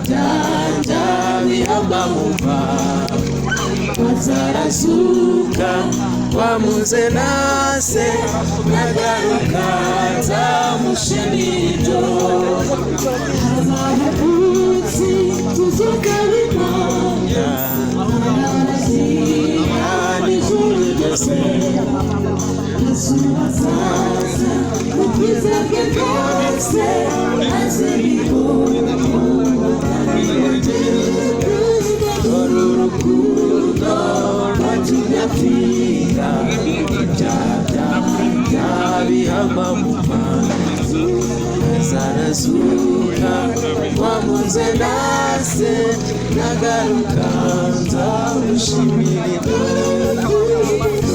byanja bihamba mu mva azarazuka wamuze nase nagaruka nzamushimira abaruzi tuzuka bimanya ari kuri byose azubazaza ubwiza bwe bwose aziriho urukundo rwatuyapfira byabihama mu mazi zarazuka wamuze nase nagaruka nzamushimira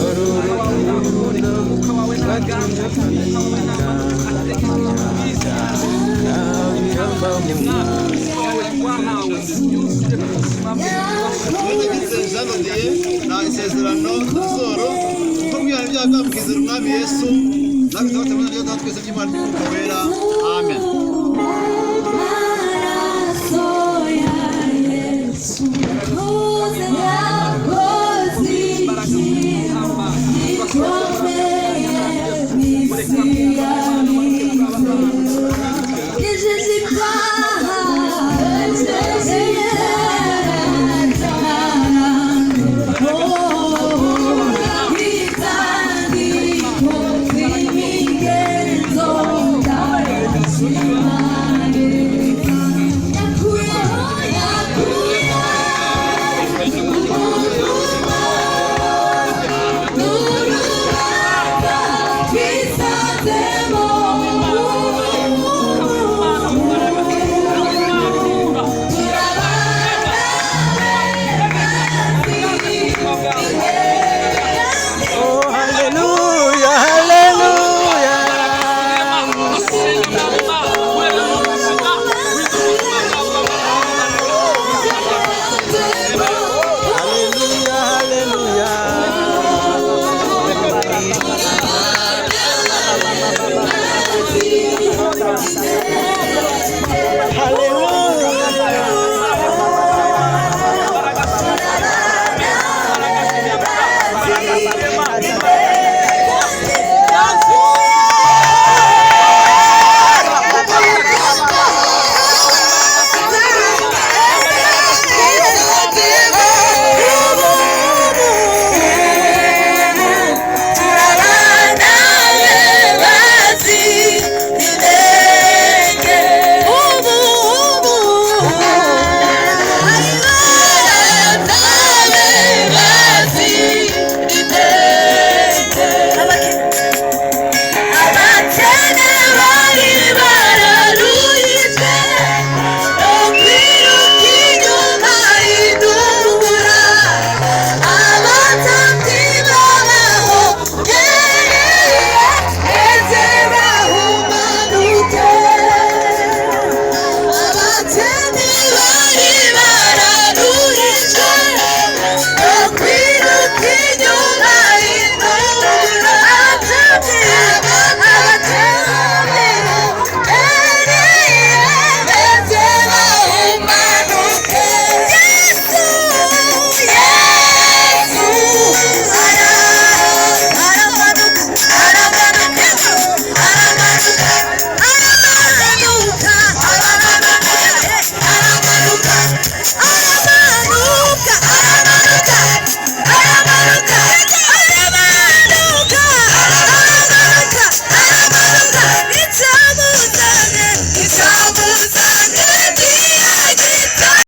urukundo rwatuyapfira byabihama mu mazi na isezerano n'isoro kuko mwihana ibyaha byamukizera umwami Yesu natwe twese by'Imana y'Umwuka Wera amen.